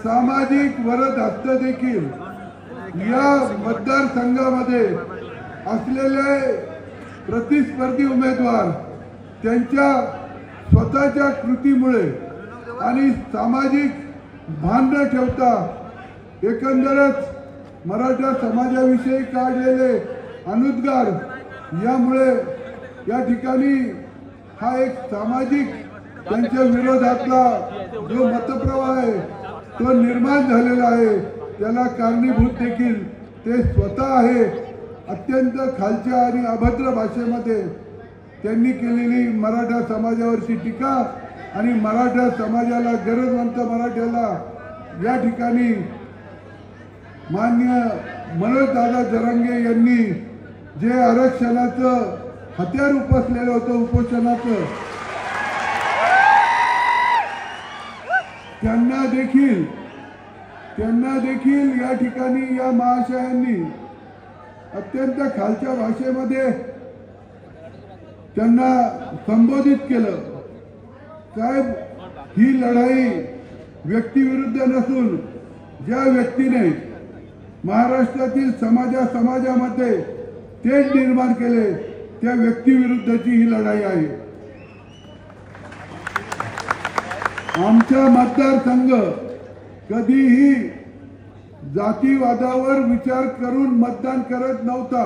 सामाजिक वरद हस्त देखील या मतदारसंघामध्ये असलेले प्रतिस्पर्धी उमेदवार त्यांच्या स्वतःच्या कृतीमुळे आणि सामाजिक भान न ठेवता एकंदरच मराठा समाजाविषयी काढलेले अनुद्गार यामुळे या ठिकाणी हा एक सामाजिक त्यांच्या विरोधातला जो मतप्रवाह आहे तो निर्माण झालेला आहे। त्याला कारणीभूत देखील ते स्वतः आहे। अत्यंत खालच्या आणि अभद्र भाषेमध्ये त्यांनी केलेली मराठा समाजावरची टीका आणि मराठा समाजाला गरजवंत मराठ्याला या ठिकाणी मान्य मनोजदादा जरांगे यांनी जे आरक्षणाचं हत्यार उपसलेलं होतं उपोषणाचं त्यांना देखील या ठिकाणी या महाशयांनी अत्यंत खालच्या भाषेमध्ये त्यांना संबोधित केलं। साहेब, ही लढाई व्यक्तिविरुद्ध नसून ज्या व्यक्तीने महाराष्ट्रातील समाजामध्ये तेढ निर्माण केले त्या व्यक्तिविरुद्धची ही लढाई आहे। आमचा मतदारसंघ कधीही जातीवादावर विचार करून मतदान करत नव्हता।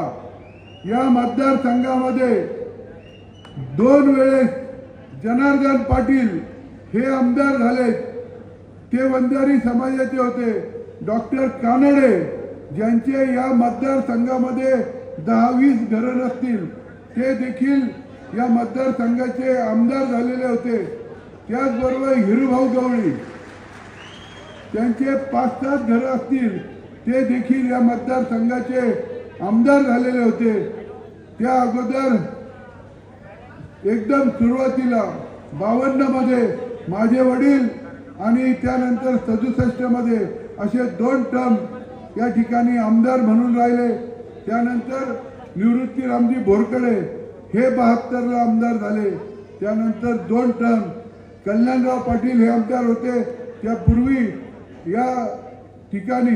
या मतदारसंघामध्ये 2 वेळेस जनार्दन पाटील हे आमदार झाले। ते वंजारी समाजाचे होते। डॉक्टर कानडे ज्यांचे या मतदारसंघामध्ये 10-20 घरं नसतील ते देखील या मतदारसंघाचे आमदार झालेले होते। त्याचबरोबर हिरूभाऊ गवळी त्यांचे 5-7 घरं असतील ते देखील या मतदारसंघाचे आमदार झालेले होते। त्या अगोदर एकदम सुरुवातीला 52 मध्ये माझे वडील आणि त्यानंतर 67 मध्ये असे 2 टर्म या ठिकाणी आमदार म्हणून राहिले। त्यानंतर निवृत्ती रामजी बोरकडे हे 72 ला आमदार झाले। त्यानंतर 2 टर्म कल्याणराव पाटील हे आमदार होते। त्यापूर्वी या ठिकाणी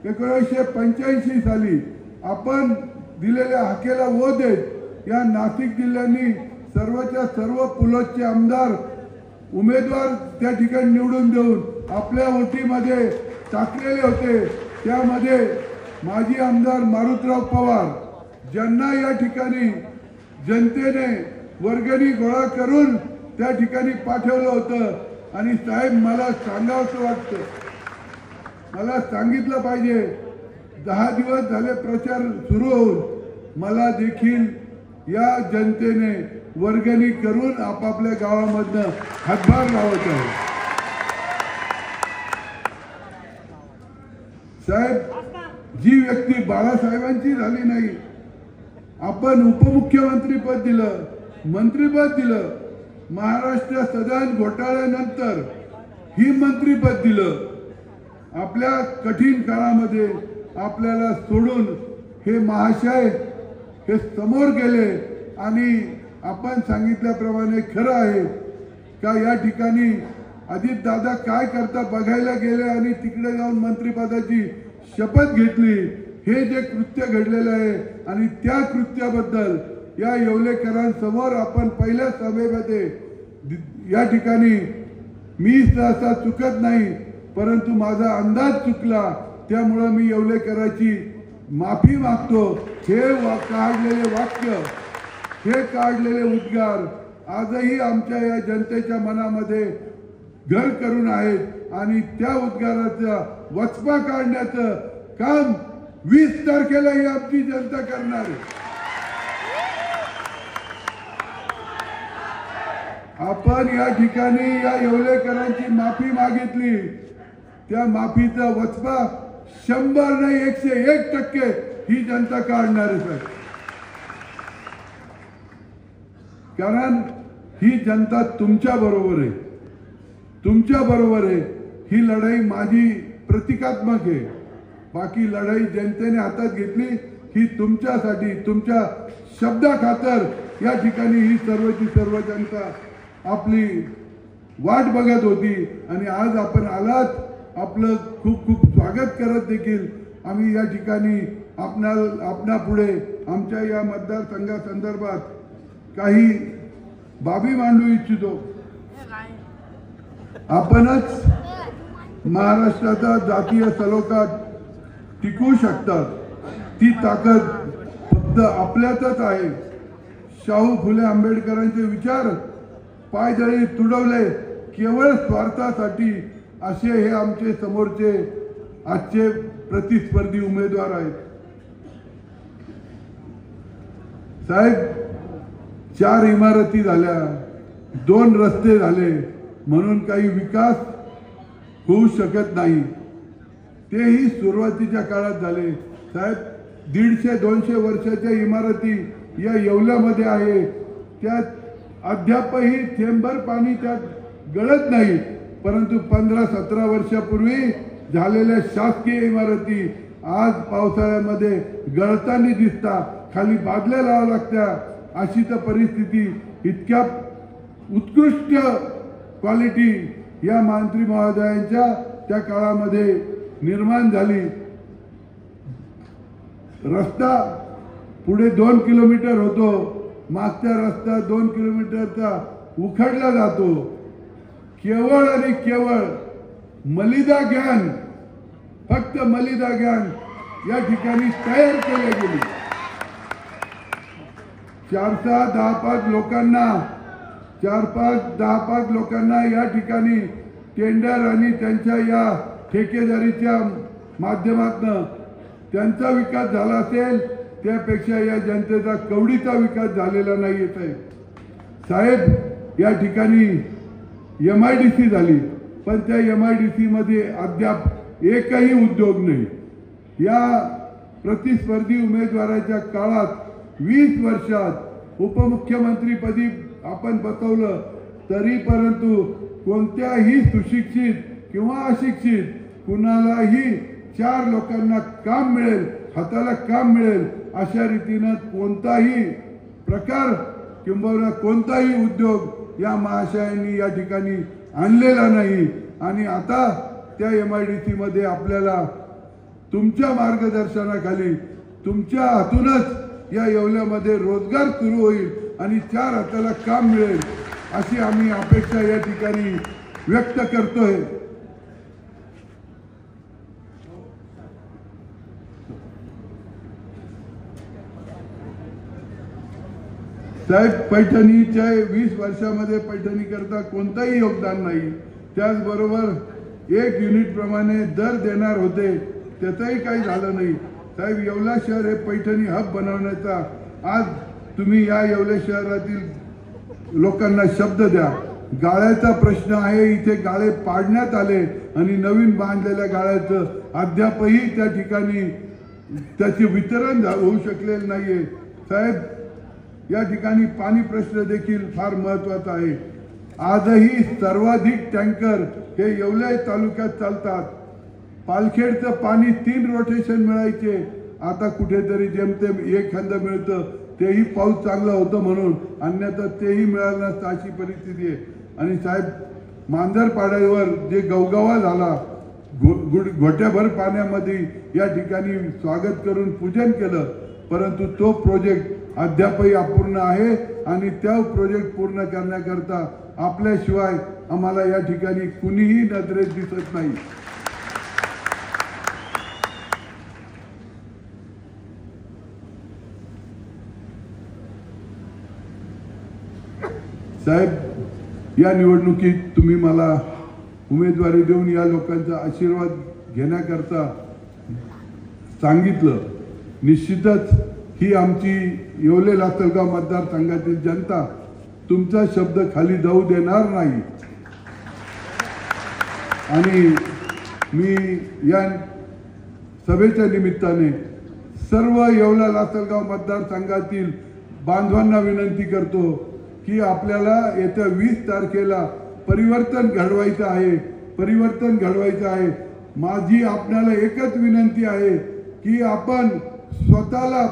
1985 साली आपण दिलेल्या हाकेला वो देत या नाशिक जिल्ह्याने सर्वच्या सर्व पुलोचे आमदार उमेदवार त्या ठिकाणी निवडून देऊन आपल्या वोटीमध्ये टाकलेले होते। त्यामध्ये माजी आमदार मारुतराव पवार ज्यांना या ठिकाणी जनतेने वर्गणी गोळा करून त्या ठिकाणी पाठवलं होतं। आणि साहेब, मला सांगावंसं वाटतं, मला सांगितलं पाहिजे, 10 दिवस झाले प्रचार सुरू होऊन मला देखील या जनतेने वर्गणी करून आपापल्या गावामधनं हातभार लावत आहे। साहेब, जी व्यक्ती बाळासाहेबांची झाली नाही, आपण उपमुख्यमंत्री पद दिलं, मंत्रीपद दिलं, महाराष्ट्र सदन घोटाळ्यानंतर ही मंत्रीपद दिलं। आपल्या कठीण काळामध्ये आपल्याला सोडून हे महाशय हे समोर गेले आणि आपण सांगितल्याप्रमाणे खरं आहे का या ठिकाणी अजित दादा काय करता बघायला गेले आणि तिकडे जाऊन मंत्रिपदाची शपथ घेतली। हे जे कृत्य घडलेलं आहे आणि त्या कृत्याबद्दल या येवलेकरांसमोर आपण पहिल्या सभेमध्ये या ठिकाणी मी सहसा चुकत नाही, परंतु माझा अंदाज चुकला, त्यामुळे मी येवलेकरांची माफी मागतो। हे काढलेले वाक्य, हे काढलेले उद्गार आजही आमच्या या जनतेच्या मनामध्ये घर करून आहेत आणि त्या उद्गाराचा वचपा काढण्याचं काम 20 तारखेला ही आमची जनता करणार आहे। आपण या ठिकाणी या येवलेकरांची माफी मागितली, त्या माफीचा वचपा 100 नाही 101% ही जनता काढणार आहे। कारण ही जनता तुमच्या बरोबर आहे, तुमच्या बरोबर आहे। ही लढाई माझी प्रतिकात्मक आहे, बाकी लढाई जनतेने हातात घेतली ही तुमच्यासाठी, तुमच्या शब्दाखातर या ठिकाणी ही सर्वची सर्व जनता आपली वाट बघत होती आणि आज आपण आलात आपलं खूप खूप स्वागत करत देखील आम्ही या ठिकाणी आपणापुढे आमच्या या मतदारसंघासंदर्भात काही बाबी मांडू इच्छितो। आपणच महाराष्ट्राचा जातीय सलोखा टिकवू शकतात, ती ताकद फक्त आपल्यातच आहे। शाहू फुले आंबेडकरांचे विचार पायदळी तुडवले केवळ स्वार्थासाठी असे हे आमचे समोरचे आजचे प्रतिस्पर्धी उमेदवार आहेत। साहेब, 4 इमारती झाल्या, 2 रस्ते झाले म्हणून काही विकास होऊ शकत नाही। तेही सुरुवातीच्या काळात झाले। साहेब, 150-200 वर्षाच्या इमारती या येवल्यामध्ये आहे, त्यात अद्यापही थेंबभर पाणी त्यात गळत नाही। परंतु 15-17 वर्षापूर्वी झालेल्या शासकीय इमारती आज पावसाळ्यामध्ये गळताना दिसतात, खाली बादल्या लावाव्या लागतात। अशी तर परिस्थिती, इतक्या उत्कृष्ट क्वालिटी या मंत्री महोदयांच्या त्या काळामध्ये निर्माण झाली। रस्ता पुढे 2 किलोमीटर होतो, मागचा रस्ता 2 किलोमीटरचा उखडला जातो। केवळ आणि केवळ मलिदा ज्ञान, फक्त मलिदा ज्ञान या ठिकाणी तयार केले गेले। 4-10-5 लोकांना या ठिकाणी टेंडर आणि त्यांच्या या ठेकेदारीच्या माध्यमातून त्यांचा विकास झाला असेल, त्यापेक्षा या जनतेचा कवडीचा विकास झालेला नाही साहेब। या ठिकाणी MIDC झाली, पण त्या MIDC मध्ये अद्याप एकही उद्योग नाही। या प्रतिस्पर्धी उमेदवाराच्या काळात 20 वर्षात उपमुख्यमंत्रीपदी आपण बसवलं तरी परंतु कोणत्याही सुशिक्षित किंवा अशिक्षित कुणालाही 4 लोकांना काम मिळेल, हाताला काम मिळेल अशा रीतीनं कोणताही प्रकार किंवा कोणताही उद्योग या महाशयांनी या ठिकाणी आणलेला नाही। आणि आता त्या MIDC मध्ये आपल्याला तुमच्या मार्गदर्शनाखाली तुमच्या हातूनच या येवल्यामध्ये रोजगार सुरू होईल आणि 4 हाताला काम मिळेल अशी आम्ही अपेक्षा या ठिकाणी व्यक्त करतोय। साहेब, पैठणीच्या 20 वर्षामध्ये पैठणी करता कोणताही योगदान नाही। त्याचबरोबर 1 युनिट प्रमाणे दर देणार होते, त्याचंही काही झालं नाही। साहेब, येवला शहर हे पैठणी हब बनवण्याचा आज तुम्ही या येवले शहरातील लोकांना शब्द द्या। गाळ्याचा प्रश्न आहे, इथे गाळे पाडण्यात आले आणि नवीन बांधलेल्या गाळ्याचं अद्यापही त्या ठिकाणी त्याचे वितरण होऊ शकलेलं नाहीये। साहेब, या ठिकाणी पाणी प्रश्न देखील फार महत्वाचा आहे। आजही सर्वाधिक टँकर हे येवला तालुक्यात चालतात। पालखेडचं पाणी 3 रोटेशन मिळायचे, आता कुठेतरी जेमतेम 1 खंड मिळतं, तेही पाऊस चांगला होतं म्हणून, अन्यथा तेही मिळालं नसतं अशी परिस्थिती आहे। आणि साहेब, मांजरपाड्यावर जे गवगवा झाला, घोट्याभर पाण्यामध्ये या ठिकाणी स्वागत करून पूजन केलं, परंतु तो प्रोजेक्ट अद्यापही अपूर्ण आहे आणि त्या प्रोजेक्ट पूर्ण करण्याकरता आपल्याशिवाय आम्हाला या ठिकाणी कुणीही नजरेत दिसत नाही। साहेब, या निवडणुकीत तुम्ही मला उमेदवारी देऊन या लोकांचा आशीर्वाद घेण्याकरता सांगितलं। निश्चितच ही आमची येवले लासलगाव मतदारसंघातील जनता तुमचा शब्द खाली जाऊ देणार नाही। आणि मी या सभेच्या निमित्ताने सर्व येवला लासलगाव मतदारसंघातील बांधवांना विनंती करतो की आपल्याला येत्या 20 तारखेला परिवर्तन घडवायचं आहे। माझी आपल्याला एकच विनंती आहे की आपण स्वतःला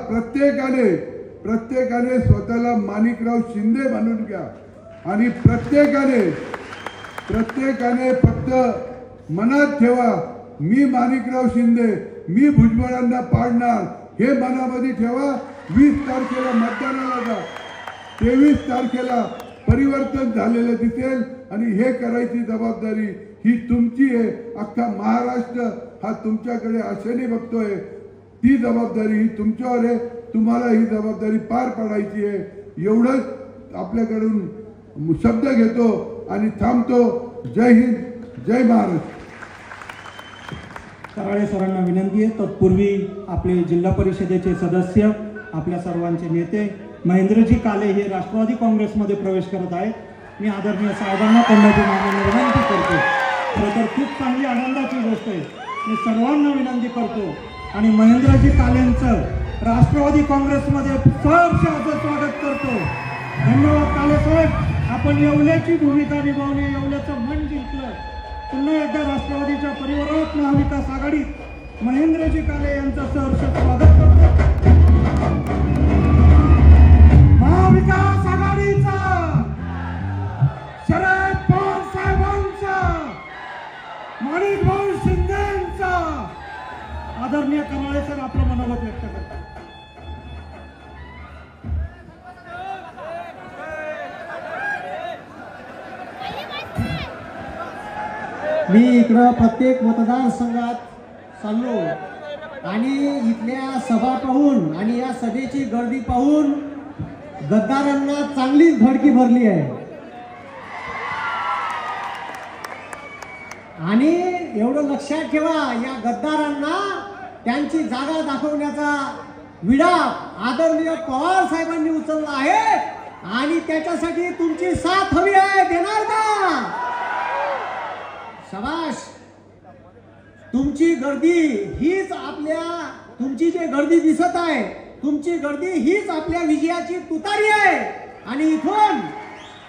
प्रत्येकाने स्वतःला माणिकराव शिंदे म्हणून घ्या आणि प्रत्येकाने फक्त मनात ठेवा, मी माणिकराव शिंदे, मी भुजबळांना पाडणार हे मनामध्ये ठेवा. 20 तारखेला मतदानाला जा. 23 तारखेला परिवर्तन झालेलं दिसेल आणि हे करायची जबाबदारी ही तुमची आहे. अख्खा महाराष्ट्र हा तुमच्याकडे आशेने बघतोय. ती जबाबदारी ही तुमच्यावर आहे. तुम्हाला ही जबाबदारी पार पाडायची आहे. एवढंच आपल्याकडून शब्द घेतो आणि थांबतो. जय हिंद, जय महाराष्ट्र. कराळे सरांना विनंती आहे. तत्पूर्वी आपले जिल्हा परिषदेचे सदस्य, आपल्या सर्वांचे नेते महेंद्रजी काले हे राष्ट्रवादी काँग्रेसमध्ये प्रवेश करत आहेत. मी आदरणीय साहेबांना तोंडाची मागणी विनंती करतो. खरं तर खूप चांगली आनंदाची गोष्ट आहे. मी सर्वांना विनंती करतो आणि महेंद्रजी कालेंचं राष्ट्रवादी काँग्रेसमध्ये सहर्ष असं स्वागत करतो. धन्यवाद काले साहेब, आपण येवल्याची भूमिका निभावली, येवल्याचं मन जिंकलं. पुन्हा एकदा राष्ट्रवादीच्या परिवारात महाविकास आघाडीत महेंद्रजी काले यांचं सहर्ष स्वागत करतो. महाविकास आघाडीचा, शरद पवार साहेबांचा, माणिकभाऊ शिंदेचा, आदरणीय कराळे सर आपलं मनोगत व्यक्त करतात. मी इकडं प्रत्येक मतदारसंघात चाललो आणि इथल्या सभा पाहून आणि या सभेची गर्दी पाहून गद्दारांना चांगलीच धडकी भरली आहे. आणि एवढं लक्षात ठेवा, या गद्दारांना त्यांची जागा दाखवण्याचा विडा आदरणीय पवार साहेबांनी उचलला आहे आणि त्याच्यासाठी तुमची साथ हवी आहे. देणार का? शाबाश. तुमची गर्दी हीच आपल्या, तुमची जी गर्दी दिसत आहे, तुमची गर्दी हीच आपल्या विजयाची तुतारी आहे. आणि इथून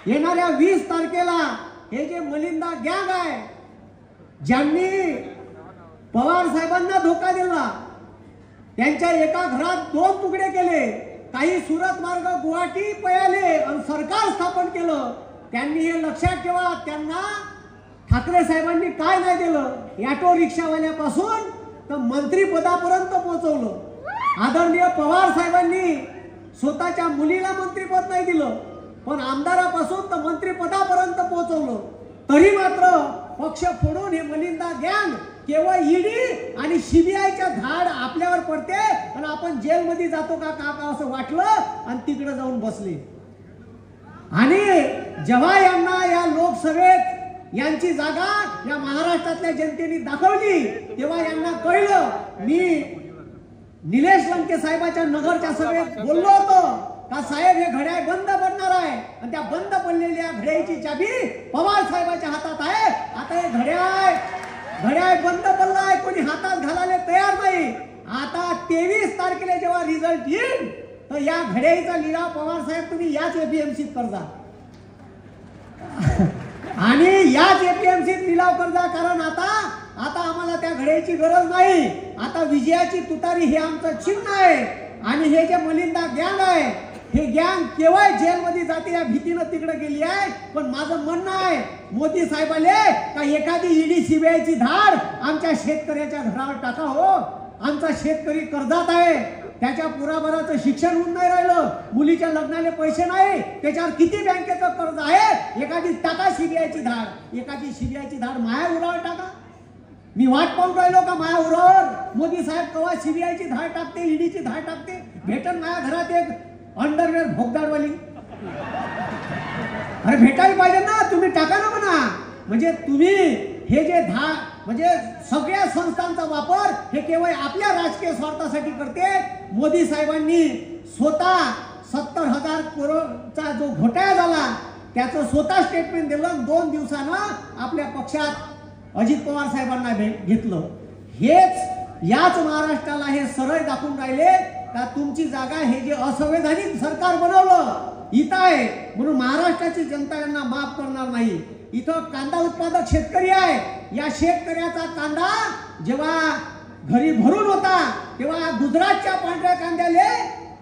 येणाऱ्या 20 तारखेला हे जे मलिंदा गँग आहे, ज्यांनी पवार साहेबांना धोका दिला, त्यांच्या एका घरात 2 तुकडे केले, काही सुरत मार्ग गुवाहाटी पयाले आणि सरकार स्थापन केलं. त्यांनी हे लक्षात ठेवा, त्यांना ठाकरे साहेबांनी काय नाही दिलं, ऑटो रिक्षावाल्यापासून तर मंत्रीपदापर्यंत पोहोचवलं. आदरणीय पवार साहेबांनी स्वतःच्या मुलीला मंत्रीपद नाही दिलं, पण आमदारापासून तर मंत्रीपदापर्यंत पोहोचवलं. तरी मात्र पक्ष फोडून हे मलिंदा गँग केवळ ईडी आणि सीबीआयच्या धाड आपल्यावर पडते आणि आपण जेलमध्ये जातो का का असं वाटलं आणि तिकडे जाऊन बसले. आणि जेव्हा यांना या लोकसभेत यांची जागा या महाराष्ट्रातल्या जनतेने दाखवली, तेव्हा यांना कळलं. मी निलेश लंके साहेबाच्या नगरच्या सभेत बोललो होतो का साहेब हे घड्याळ बंद पडणार आहे आणि त्या बंद पडलेल्या घड्याळीची चाबी पवार साहेबाच्या हातात आहे. आता हे घड्याळ बंद पडलाय, कोणी हातात घालायला तयार नाही. आता 23 तारखेला जेव्हा रिझल्ट येईल तर या घड्याळीचा लिलाव पवार साहेब तुम्ही याच एपीएमसीत करजा आणि याच एपीएमसीत लिलाव करजा. कारण आता आम्हाला त्या घड्याळीची गरज नाही. आता विजयाची तुतारी हे आमचं चिन्ह आहे. आणि हे जे मलिंदा गँग आहे, हे गँग केवळ जेलमध्ये जाते या भीतीनं तिकडे गेली आहे. पण माझं म्हणणं आहे मोदी साहेबाले का एखादी ईडी सीबीआयची धाड आमच्या शेतकऱ्याच्या घरावर टाका. हो, आमचा शेतकरी कर्जात आहे, त्याच्या पुराभराचं शिक्षण होऊन नाही राहिलं, मुलीच्या लग्नाला पैसे नाही, त्याच्यावर किती बँकेचं कर्ज आहे. एखादी टाका सीबीआयची धाड, एखादी सीबीआयची धाड माया उरावर टाका. मी वाट पाहून राहिलो का माया उरावर मोदी साहेब कवा सीबीआयची धाड टाकते, ईडीची धाड टाकते. भेटन माझ्या घरात एक अंडरवेअर भोगदाडवाली. अरे भेटायला पाहिजे ना, तुम्ही टाका ना म्हणा. म्हणजे तुम्ही हे जे म्हणजे सगळ्या संस्थांचा वापर हे केवळ आपल्या राजकीय स्वार्थासाठी करते. मोदी साहेबांनी स्वतः 70,000 करोडचा जो घोटाळा झाला त्याचं स्वतः स्टेटमेंट दिलं. 2 दिवसानं आपल्या पक्षात अजित पवार साहेबांना घेतलं. हेच याच महाराष्ट्राला हे सरळ दाखवून राहिले का तुमची जागा हे जे असंवैधानिक सरकार बनवलं इथं आहे म्हणून महाराष्ट्राची जनता यांना माफ करणार नाही. इथं कांदा उत्पादक शेतकरी आहे, या शेतकऱ्याचा कांदा जेव्हा घरी भरून होता तेव्हा गुजरातच्या पांढऱ्या कांद्याले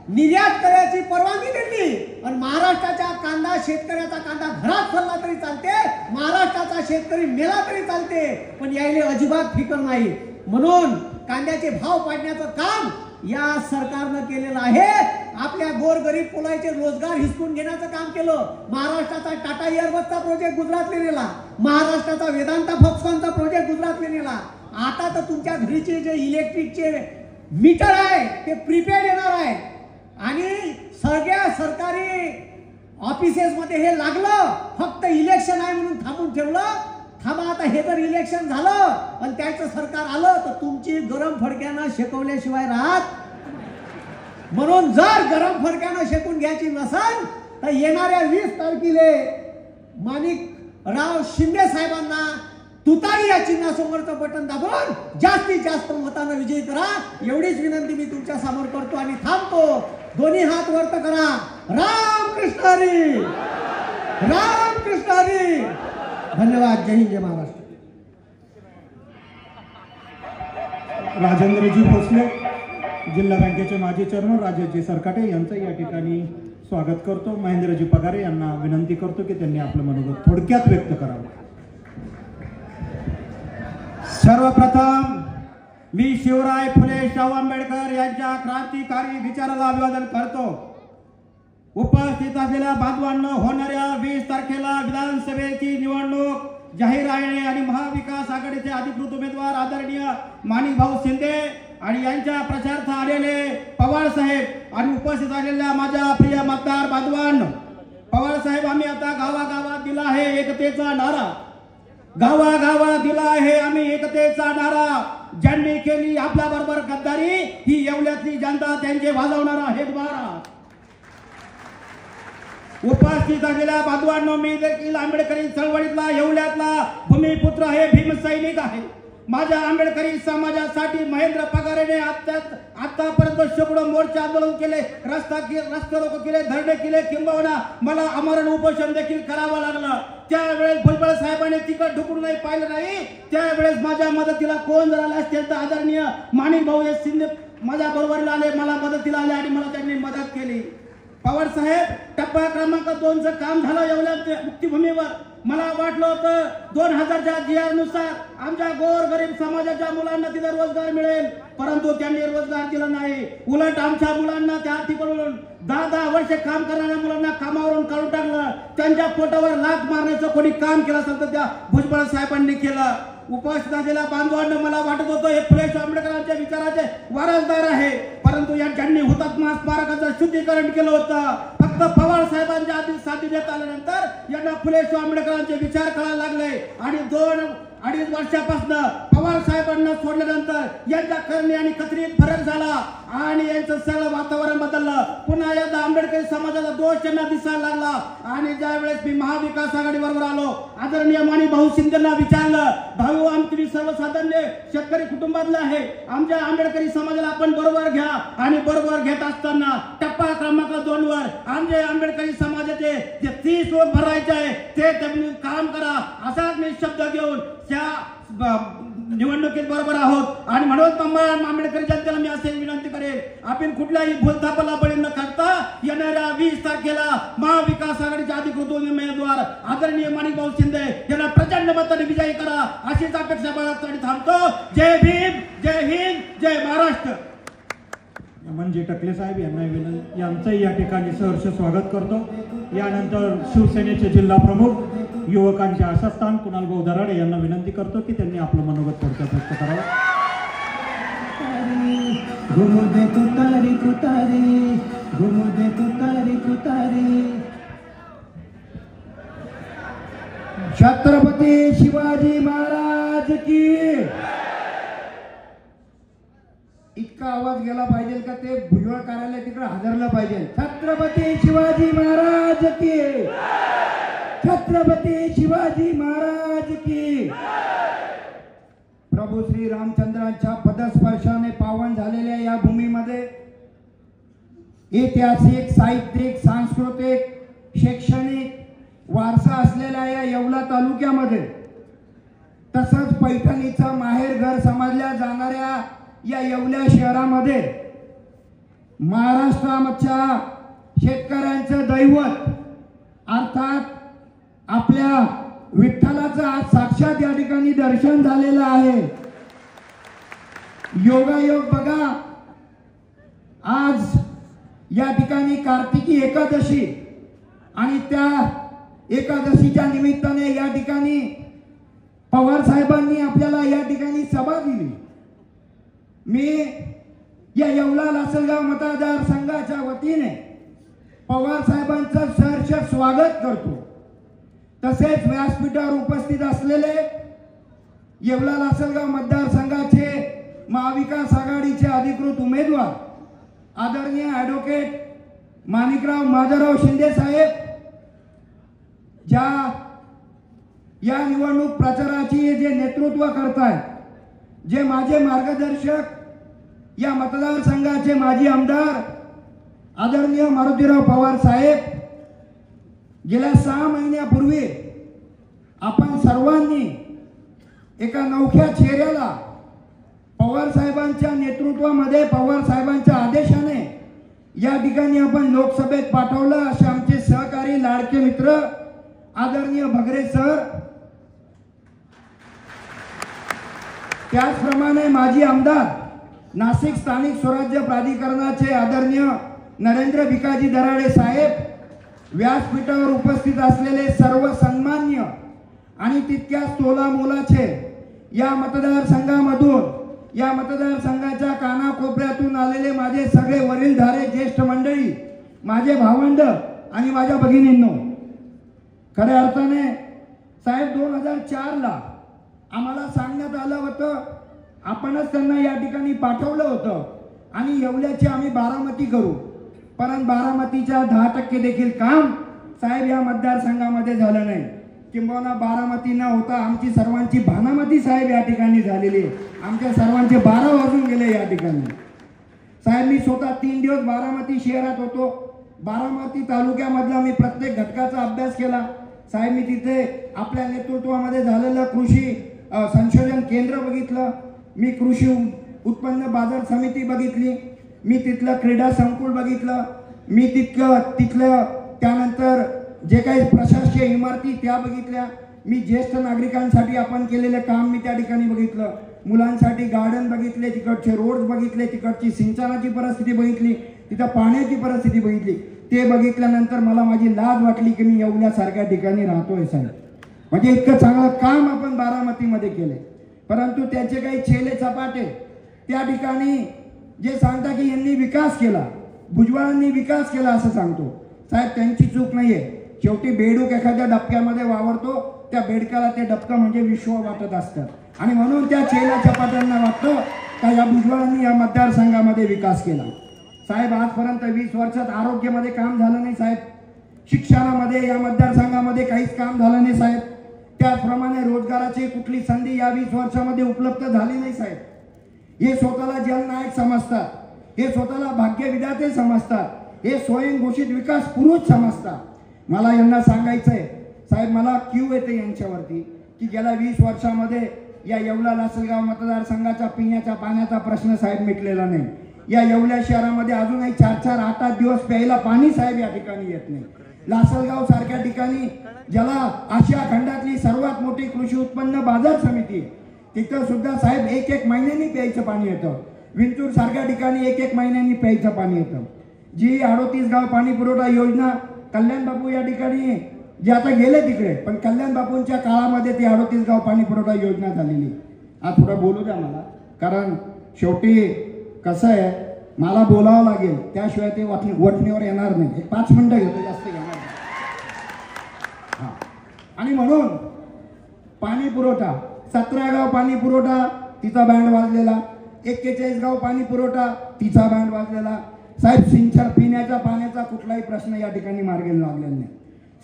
निर्यात करायची परवानगी दिली आणि महाराष्ट्राच्या कांदा शेतकऱ्याचा कांदा घरात चालला तरी चालते, महाराष्ट्राचा शेतकरी मेला तरी चालते, पण यायले अजिबात फिकर नाही. म्हणून कांद्याचे भाव पाडण्याचं काम या सरकारनं केलेलं आहे. आपल्या गोरगरीब पोलाचे रोजगार हिसकून घेण्याचं काम केलं. महाराष्ट्राचा टाटा एअरबसचा प्रोजेक्ट गुजरातने नेला, महाराष्ट्राचा वेदांता फॉक्सकॉनचा प्रोजेक्ट गुजरातने नेला. आता तर तुमच्या घरीचे जे इलेक्ट्रिकचे मीटर आहे ते प्रीपेड येणार आहे आणि सगळ्या सरकारी ऑफिसेस मध्ये हे लागलं. फक्त इलेक्शन आहे म्हणून थांबून ठेवलं. थांबा, आता हे जर इलेक्शन झालं आणि त्याचं सरकार आलं तर तुमची गरम फडक्यानं शेकवल्याशिवाय राहत. म्हणून जर गरम फडक्यानं शेकून घ्यायची नसेल तर येणाऱ्या 20 तारखेला माणिकराव शिंदे साहेबांना तुतारी या चिन्हासमोरचं बटन दाबून जास्तीत जास्त मतानं विजयी करा, एवढीच विनंती मी तुमच्या समोर करतो आणि थांबतो. दोन्ही हात वरत करा. रामकृष्ण हरी, रामकृष्ण हरी. धन्यवाद. जय हिंद, जय महाराष्ट्र. राजेंद्रजी भोसले, जिल्हा बँकेचे माजी चेअरमन राजेशजी सरकाटे यांचं या ठिकाणी स्वागत करतो. महेंद्रजी पगारे यांना विनंती करतो की त्यांनी आपलं मनोगत थोडक्यात व्यक्त करावं. सर्वप्रथम मी शिवराय फुले शाहू आंबेडकर यांच्या क्रांतिकारी विचाराला अभिवादन करतो. उपस्थित असलेल्या बांधवांनो, होणाऱ्या 20 तारखेला विधानसभेची निवडणूक जाहीर आहे आणि महाविकास आघाडीचे अधिकृत उमेदवार आदरणीय माणिकभाऊ शिंदे आणि यांच्या प्रचारार्थ आलेले पवार साहेब आणि उपस्थित असलेल्या माझ्या प्रिय मतदार बांधवांनो, पवार साहेब आम्ही आता गावागावात दिला आहे एकतेचा नारा. गावागावात दिला आहे आम्ही एकतेचा नारा. ज्यांनी केली आपल्या बरोबर गद्दारी ही येवल्यातली जनता त्यांचे वाजवणारा हे द्वारा. उपस्थित असलेल्या बांधवांनो, मी देखील आंबेडकरी चळवळीतला येवल्यातला भूमिपुत्र आहे, भीमसैनिक आहे. माझ्या आंबेडकरी समाजासाठी महेंद्र पगारेने आतापर्यंत शेकडो मोर्चे आंदोलन केले, रस्ते रोको केले, धरणे केले, किंबहुना मला आमरण उपोषण देखील करावं लागलं. त्यावेळेस भुजबळ साहेबांनी तिकट ढुकून नाही पाहिलं नाही. त्यावेळेस माझ्या मदतीला कोण जर आले असतील तर आदरणीय माणिकभाऊ शिंदे माझ्या बरोबरीला आले, मला मदतीला आले आणि मला त्यांनी मदत केली. पवार साहेब, टप्पा क्रमांक 2चं काम झालं येवल्या मुक्तीभूमीवर. मला वाटलं होतं 2000च्या GR नुसार आमच्या गोरगरीब समाजाच्या मुलांना तिथे रोजगार मिळेल, परंतु त्यांनी रोजगार दिला नाही. उलट आमच्या मुलांना त्या तिकडून 10 वर्षे काम करणाऱ्या मुलांना कामावरून काढून टाकलं. त्यांच्या पोटावर लाथ मारण्याचं कोणी काम केलं असेल तर त्या भुजबळ साहेबांनी केलं. उपस्थित असलेल्या बांधवांना मला वाटत होतं हे फुले शाहू आंबेडकरांच्या विचाराचे वारसदार आहे, परंतु यांनी हुतात्मा स्मारकाचं शुद्धीकरण केलं होतं. फक्त पवार साहेबांच्या आधी साथी देत आल्यानंतर यांना फुले शाहू आंबेडकरांचे विचार कळायला लागले आणि 2-2.5 वर्षापासून पवार साहेबांना सोडल्यानंतर यांच्या करणी आणि कथनीत फरक झाला आणि यांचं सगळं वातावरण बदललं. पुन्हा एकदा आंबेडकरी समाजाचा दोष त्यांना दिसायला लागला आणि ज्यावेळेस मी महाविकास आघाडी बरोबर आलो, आदरणीय माणिकभाऊ शिंदेंना विचारलं, भाऊ आम्ही सर्वसाधारण शेतकरी कुटुंबातले आहे, आमच्या आंबेडकरी समाजाला आपण बरोबर घ्या. आणि बरोबर घेत असताना टप्पा क्रमांक 2 वर आमचे आंबेडकरी समाजाचे जे 30 लोक भरायचे आहे ते त्यांनी काम करा असाच मी शब्द घेऊन त्या निवडणुकीत बरोबर आहोत. आणि म्हणून आंबेडकरी जनतेला मी असे विनंती करेन, आपण कुठल्याही भूलथापाला बळी न करता येणाऱ्या 20 तारखेला महाविकास आघाडीचे अधिकृत उमेदवार आदरणीय माणिकभाऊ शिंदे यांना प्रचंड मताने विजयी करा अशीच अपेक्षा बाळगतो. थांबतो. जय भीम, जय हिंद, जय महाराष्ट्र. म्हणजे टकले साहेब यांचंही या ठिकाणी सहर्ष स्वागत करतो. यानंतर शिवसेनेचे जिल्हा प्रमुख युवकांचे आशास्थान कुणाल भाऊ दराडे यांना विनंती करतो की त्यांनी आपलं मनोगत थोडक्यात व्यक्त करावं. छत्रपती शिवाजी महाराज की. इतका आवाज गेला पाहिजे का ते भुजबळ कार्यालय तिकडे हादरलं पाहिजे. छत्रपती शिवाजी महाराज की, छत्रपती शिवाजी महाराज की. प्रभू श्री रामचंद्रांच्या पदस्पर्शाने पावन झालेल्या या भूमीमध्ये ऐतिहासिक, साहित्यिक, सांस्कृतिक, शैक्षणिक वारसा असलेल्या या येवला तालुक्यामध्ये तसंच पैठणीचं माहेर घर समजल्या जाणाऱ्या या येवल्या शहरामध्ये महाराष्ट्राच्या शेतकऱ्यांचं दैवत अर्थात आपल्या विठ्ठलाचं आज साक्षात या ठिकाणी दर्शन झालेलं आहे। योगायोग बघा, आज या ठिकाणी कार्तिकी एकादशी आणि त्या एकादशीच्या निमित्ताने या ठिकाणी पवार साहेबांनी आपल्याला या ठिकाणी सभा दिली। मी या येवला लासलगाव मतदारसंघाच्या वतीने पवार साहेबांचं सहर्ष स्वागत करतो। तसेच व्यासपीठावर उपस्थित असलेले येवला लासलगाव मतदारसंघाचे महाविकास आघाडीचे अधिकृत उमेदवार आदरणीय ॲडव्होकेट माणिकराव माधवराव शिंदे साहेब, ज्या या निवडणूक प्रचाराची जे नेतृत्व करतायत, जे माझे मार्गदर्शक या मतदारसंघाचे माजी आमदार आदरणीय मारुतीराव पवार साहेब, गेल्या 6 महिन्यापूर्वी आपण सर्वांनी एका नवख्या चेहऱ्याला पवार साहेबांच्या नेतृत्वामध्ये पवार साहेबांच्या आदेशाने या ठिकाणी आपण लोकसभेत पाठवलं। असे आमचे सहकारी लाडके मित्र आदरणीय भगरे सर, त्याचप्रमाणे माजी आमदार नाशिक स्थानिक स्वराज्य प्राधिकरणाचे आदरणीय नरेंद्र भिकाजी दराडे साहेब, व्यासपीठावर उपस्थित असलेले सर्व सन्मान्य आणि तितक्याच तोलामोलाचे या मतदारसंघामधून या मतदारसंघाच्या कानाकोपऱ्यातून आलेले माझे सगळे वडीलधारे ज्येष्ठ मंडळी, माझे भावंड आणि माझ्या भगिनींनो, खऱ्या अर्थाने साहेब 2004ला आम्हाला सांगण्यात आलं होतं, आपणच त्यांना या ठिकाणी पाठवलं होतं आणि येवल्याची आम्ही बारामती करू, परंतु बारामतीच्या 10% देखील काम साहेब या मतदारसंघामध्ये झालं नाही। किंबहुना बारामती न होता आमची सर्वांची भानामती साहेब या ठिकाणी झालेली आहे। आमच्या सर्वांचे 12 वाजून गेले या ठिकाणी। साहेब मी स्वतः 3 दिवस बारामती शहरात होतो। बारामती तालुक्यामधला मी प्रत्येक घटकाचा अभ्यास केला। साहेब मी तिथे आपल्या नेतृत्वामध्ये झालेलं कृषी संशोधन केंद्र बघितलं, मी कृषी उत्पन्न बाजार समिती बघितली, मी तिथलं क्रीडा संकुल बघितलं, मी तिथलं त्यानंतर जे काही प्रशासकीय इमारती त्या बघितल्या, मी ज्येष्ठ नागरिकांसाठी आपण केलेले काम मी त्या ठिकाणी बघितलं, मुलांसाठी गार्डन बघितले, तिकडचे रोड्स बघितले, तिकडची सिंचनाची परिस्थिती बघितली, तिथं पाण्याची परिस्थिती बघितली। ते बघितल्यानंतर मला माझी लाज वाटली की मी येवल्यासारख्या ठिकाणी राहतोय साहेब, म्हणजे इतकं चांगलं काम आपण बारामतीमध्ये केले। परंतु त्याचे काही छेले चपाटे त्या ठिकाणी जे सांगता की यांनी विकास केला, भुजबळांनी विकास केला असं सांगतो साहेब, त्यांची चूक नाहीये। शेवटी बेडूक एखाद्या डबक्यामध्ये वावरतो, त्या बेडकाला ते डबकं म्हणजे विश्व वाटत असतं आणि म्हणून त्या छेल्या चपाट्यांना वाटतं का या भुजबळांनी या मतदारसंघामध्ये विकास केला। साहेब आजपर्यंत 20 वर्षात आरोग्यामध्ये काम झालं नाही साहेब, शिक्षणामध्ये या मतदारसंघामध्ये काहीच काम झालं नाही साहेब, त्याचप्रमाणे रोजगाराची कुठली संधी या 20 वर्षामध्ये उपलब्ध झाली नाही साहेब। हे स्वतःला जलनायक समजतात, हे स्वतःला भाग्यविधाते समजतात, हे स्वयंघोषित विकास पुरुष समजतात। मला यांना सांगायचंय साहेब, मला क्यू येते यांच्यावरती की गेल्या 20 वर्षामध्ये या येवला लासलगाव मतदारसंघाच्या पिण्याच्या पाण्याचा प्रश्न साहेब मिटलेला नाही। या येवल्या शहरामध्ये अजूनही 4-4, 8-8 दिवस प्यायला पाणी साहेब या ठिकाणी येत नाही। लासलगाव सारख्या ठिकाणी ज्याला आशिया खंडातली सर्वात मोठी कृषी उत्पन्न बाजार समिती, तिथं सुद्धा साहेब 1-1 महिन्यांनी प्यायचं पाणी येतं। विंचूर सारख्या ठिकाणी 1-1 महिन्यांनी प्यायचं पाणी येतं। जी 38 गाव पाणी पुरवठा योजना कल्याण बापू या ठिकाणी जे आता गेले तिकडे, पण कल्याण बापूंच्या काळामध्ये ती 38 गाव पाणी पुरवठा योजना झालेली। आज थोडं बोलू द्या मला, कारण शेवटी कसं आहे मला बोलावं लागेल, त्याशिवाय ते वटणीवर येणार नाही। 5 मिनिटं घेतो, जास्त घेणार नाही। आणि म्हणून पाणी पुरवठा 17 गाव पाणी पुरवठा तिचा बँड वाजलेला, 41 गाव पाणी पुरवठा तिचा बँड वाजलेला। साहेब सिंचन पिण्याच्या पाण्याचा कुठलाही प्रश्न या ठिकाणी मार्गी लागलेला नाही।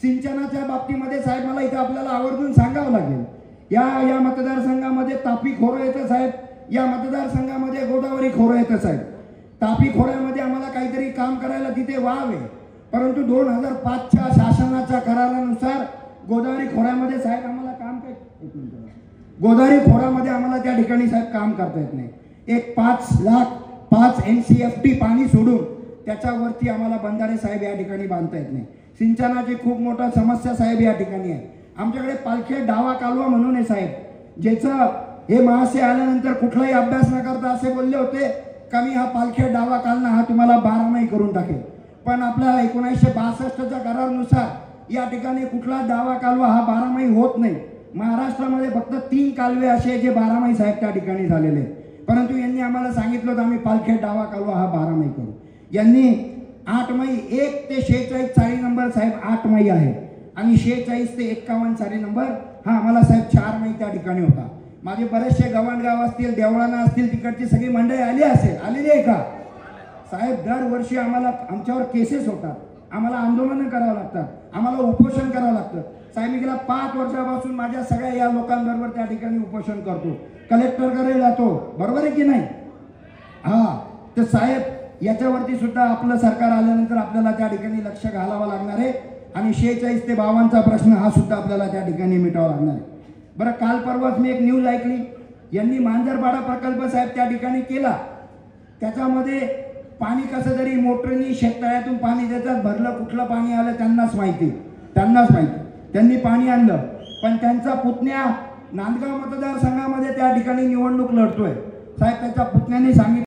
सिंचनाच्या बाबतीमध्ये साहेब मला इथे आपल्याला आवर्जून सांगावं लागेल, या मतदारसंघामध्ये तापी खोरं येतं साहेब, या मतदारसंघामध्ये गोदावरी खोरं येतं साहेब। तापी खोऱ्यामध्ये आम्हाला काहीतरी काम करायला तिथे वाव आहे, परंतु 2005च्या शासनाच्या करारानुसार गोदावरी खोऱ्यामध्ये साहेब आम्हाला काम गोदावरी खोऱ्यामध्ये आम्हाला त्या ठिकाणी साहेब काम करता येत नाही। एक 5 MCFT पाणी सोडून त्याच्यावरती आम्हाला बंधारे साहेब या ठिकाणी बांधता येत नाही. सिंचनाची खूप मोठा समस्या साहेब या ठिकाणी आहे. आमच्याकडे पालखी डावा कालवा म्हणून आहे साहेब, ज्याचं हे महाशय आल्यानंतर कुठलाही अभ्यास न करता असे बोलले होते का मी हा पालखी डावा कालना हा तुम्हाला 12 करून टाकेल. पण आपल्या 1962च्या करारानुसार या ठिकाणी कुठला डावा कालवा हा 12 होत नाही. महाराष्ट्रामध्ये फक्त 3 कालवे असे जे 12 साहेब त्या ठिकाणी झालेले, परंतु यांनी आम्हाला सांगितलं होतं आम्ही पालखी डावा कालवा हा 12 करू. यांनी 8 मई 1 ते 46 चाळी नंबर साहेब 8 मई आहे आणि 46 ते 51 चाळी नंबर हा आम्हाला साहेब 4 मई त्या ठिकाणी होता. माझे बरेचसे गव्हाणगाव असतील, देवळाणा असतील, तिकडची सगळी मंडळी आलेली आहे का साहेब? दरवर्षी आमच्यावर केसेस होतात, आम्हाला आंदोलनं करावं लागतात, आम्हाला उपोषण करावं लागतं साहेब. मी गेल्या 5 वर्षापासून माझ्या सगळ्या या लोकांबरोबर त्या ठिकाणी उपोषण करतो, कलेक्टरकडे जातो, बरोबर आहे की नाही? हा, तर साहेब याच्यावरती सुद्धा आपलं सरकार आल्यानंतर आपल्याला त्या ठिकाणी लक्ष घालावं लागणार आहे आणि 46 ते 52चा प्रश्न हा सुद्धा आपल्याला त्या ठिकाणी मिटावा लागणार आहे. बरं, काल परवाच मी एक न्यूज ऐकली, यांनी मांजरपाडा प्रकल्प साहेब त्या ठिकाणी केला. त्याच्यामध्ये पाणी कसं तरी मोटरनी शेततळ्यातून पाणी देतात, भरलं कुठलं पाणी आलं त्यांनाच माहिती. त्यांनी पाणी आणलं, पण त्यांचा पुतण्या नांदगाव मतदारसंघामध्ये त्या ठिकाणी निवडणूक लढतोय साहेब. त्याच्या पुतण्याने सांगितलं